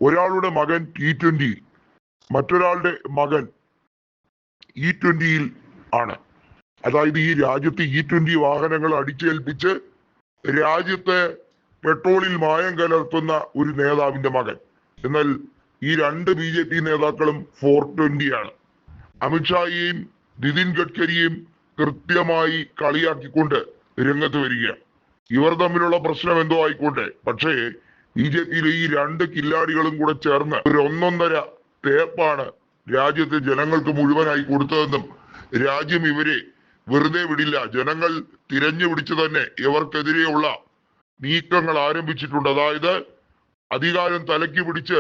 ഒരാളുടെ മകൻ T20, മറ്റൊരാളുടെ മകൻ E20 ആണ്. അതായത് ഈ രാജ്യത്ത് E20 വാഹനങ്ങൾ അടിച്ചേൽപ്പിച്ച് രാജ്യത്തെ പെട്രോളിൽ മായം കലർത്തുന്ന ഒരു നേതാവിന്റെ മകൻ. എന്നാൽ ഈ രണ്ട് BJP നേതാക്കളും 420 ആണ്. അമിത്ഷായെയും നിതിൻ ഗഡ്കരിയെയും കൃത്യമായി കളിയാക്കിക്കൊണ്ട് രംഗത്ത് വരികയാണ്. ഇവർ തമ്മിലുള്ള പ്രശ്നം എന്തോ ആയിക്കോട്ടെ, പക്ഷേ BJPയിലെ ഈ രണ്ട് കില്ലാടികളും കൂടെ ചേർന്ന് ഒരു ഒന്നൊന്നര തേപ്പാണ് രാജ്യത്തെ ജനങ്ങൾക്ക് മുഴുവനായി കൊടുത്തതെന്നും രാജ്യം ഇവരെ വെറുതെ വിടില്ല, ജനങ്ങൾ തിരഞ്ഞു പിടിച്ചു തന്നെ ഇവർക്കെതിരെയുള്ള നീക്കങ്ങൾ ആരംഭിച്ചിട്ടുണ്ട്. അതായത് അധികാരം തലയ്ക്ക് പിടിച്ച്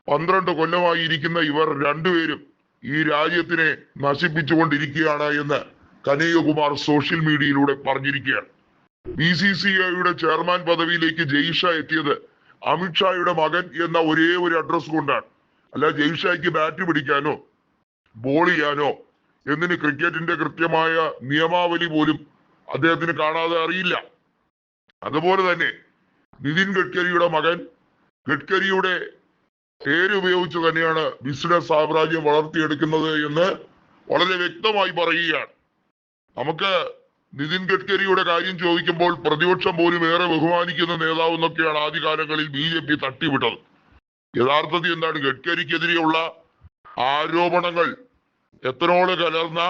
12 കൊല്ലമായി ഇരിക്കുന്ന ഇവർ രണ്ടുപേരും ഈ രാജ്യത്തിനെ നശിപ്പിച്ചുകൊണ്ടിരിക്കുകയാണ് എന്ന് കനയ്യകുമാർ സോഷ്യൽ മീഡിയയിലൂടെ പറഞ്ഞിരിക്കുകയാണ്. BCCIയുടെ ചെയർമാൻ പദവിയിലേക്ക് ജയ്ഷാ എത്തിയത് അമിത്ഷായുടെ മകൻ എന്ന ഒരേ ഒരു അഡ്രസ് കൊണ്ടാണ്. അല്ല ജയ്ഷായ്ക്ക് ബാറ്റ് പിടിക്കാനോ ബോൾ ചെയ്യാനോ എന്തിന് ക്രിക്കറ്റിന്റെ കൃത്യമായ നിയമാവലി പോലും അദ്ദേഹത്തിന് കാണാതെ അറിയില്ല. അതുപോലെ തന്നെ നിതിൻ ഗഡ്കരിയുടെ മകൻ ഗഡ്കരിയുടെ പേരുപയോഗിച്ച് തന്നെയാണ് ബിസിനസ് സാമ്രാജ്യം വളർത്തിയെടുക്കുന്നത് എന്ന് വളരെ വ്യക്തമായി പറയുകയാണ്. നമുക്ക് നിതിൻ ഗഡ്കരിയുടെ കാര്യം ചോദിക്കുമ്പോൾ പ്രതിപക്ഷം പോലും ഏറെ ബഹുമാനിക്കുന്ന നേതാവ് എന്നൊക്കെയാണ് ആദ്യകാലങ്ങളിൽ BJP തട്ടിവിട്ടത്. യഥാർത്ഥത്തിൽ എന്താണ് ഗഡ്കരിക്കെതിരെയുള്ള ആരോപണങ്ങൾ? എത്തനോള് കലർന്ന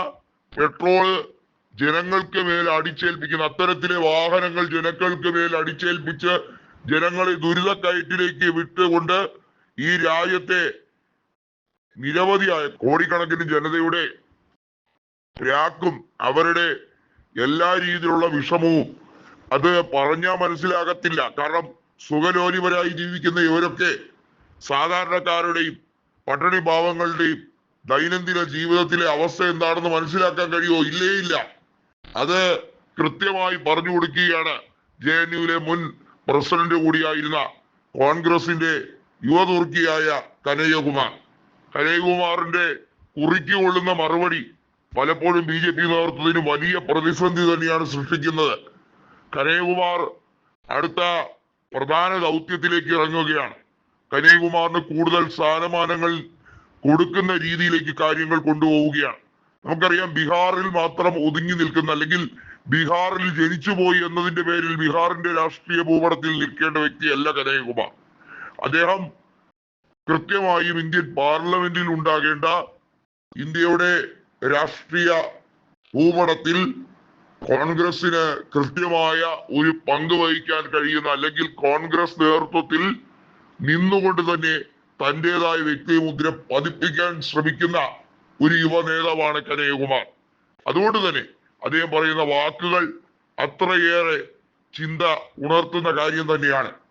പെട്രോള് ജനങ്ങൾക്ക് മേൽ അടിച്ചേൽപ്പിക്കുന്ന അത്തരത്തിലെ വാഹനങ്ങൾ ജനങ്ങൾക്ക് മേൽ അടിച്ചേൽപ്പിച്ച് ജനങ്ങളെ ദുരിതക്കയറ്റിലേക്ക് വിട്ടുകൊണ്ട് ഈ രാജ്യത്തെ നിരവധിയായ കോടിക്കണക്കിന് ജനതയുടെ പ്രാക്കും അവരുടെ എല്ലാ രീതിയിലുള്ള വിഷമവും അത് പറഞ്ഞാൽ മനസ്സിലാകത്തില്ല. കാരണം സുഖലോലിപരായി ജീവിക്കുന്ന ഇവരൊക്കെ സാധാരണക്കാരുടെയും പട്ടിണി പാവങ്ങളുടെയും ദൈനംദിന ജീവിതത്തിലെ അവസ്ഥ എന്താണെന്ന് മനസ്സിലാക്കാൻ കഴിയുമോ? ഇല്ലേ ഇല്ല. അത് കൃത്യമായി പറഞ്ഞു കൊടുക്കുകയാണ് JNUവിലെ മുൻ പ്രസിഡന്റ് കൂടിയായിരുന്ന കോൺഗ്രസിന്റെ യുവതുർക്കിയായ കനയ്യകുമാർ. കനയ്യകുമാറിന്റെ കുറിക്കൊള്ളുന്ന മറുപടി പലപ്പോഴും BJP നേതൃത്വത്തിന് വലിയ പ്രതിസന്ധി തന്നെയാണ് സൃഷ്ടിക്കുന്നത്. കനയ്യകുമാർ അടുത്ത പ്രധാന ദൗത്യത്തിലേക്ക് ഇറങ്ങുകയാണ്. കനയ്യകുമാറിന് കൂടുതൽ സ്ഥാനമാനങ്ങൾ കൊടുക്കുന്ന രീതിയിലേക്ക് കാര്യങ്ങൾ കൊണ്ടുപോവുകയാണ്. നമുക്കറിയാം ബീഹാറിൽ മാത്രം ഒതുങ്ങി നിൽക്കുന്ന, അല്ലെങ്കിൽ ബീഹാറിൽ ജനിച്ചുപോയി എന്നതിന്റെ പേരിൽ ബീഹാറിന്റെ രാഷ്ട്രീയ ഭൂപടത്തിൽ നിൽക്കേണ്ട വ്യക്തിയല്ല കനയ്യകുമാർ. അദ്ദേഹം കൃത്യമായും ഇന്ത്യൻ പാർലമെന്റിൽ ഉണ്ടാകേണ്ട, ഇന്ത്യയുടെ രാഷ്ട്രീയ ഭൂപടത്തിൽ കോൺഗ്രസിന് കൃത്യമായ ഒരു പങ്ക് വഹിക്കാൻ കഴിയുന്ന, അല്ലെങ്കിൽ കോൺഗ്രസ് നേതൃത്വത്തിൽ നിന്നുകൊണ്ട് തന്നെ തന്റേതായ വ്യക്തിമുദ്ര പതിപ്പിക്കാൻ ശ്രമിക്കുന്ന ഒരു യുവ നേതാവാണ് കനയ്യകുമാർ. അതുകൊണ്ട് തന്നെ അദ്ദേഹം പറയുന്ന വാക്കുകൾ അത്രയേറെ ചിന്ത ഉണർത്തുന്ന കാര്യം തന്നെയാണ്.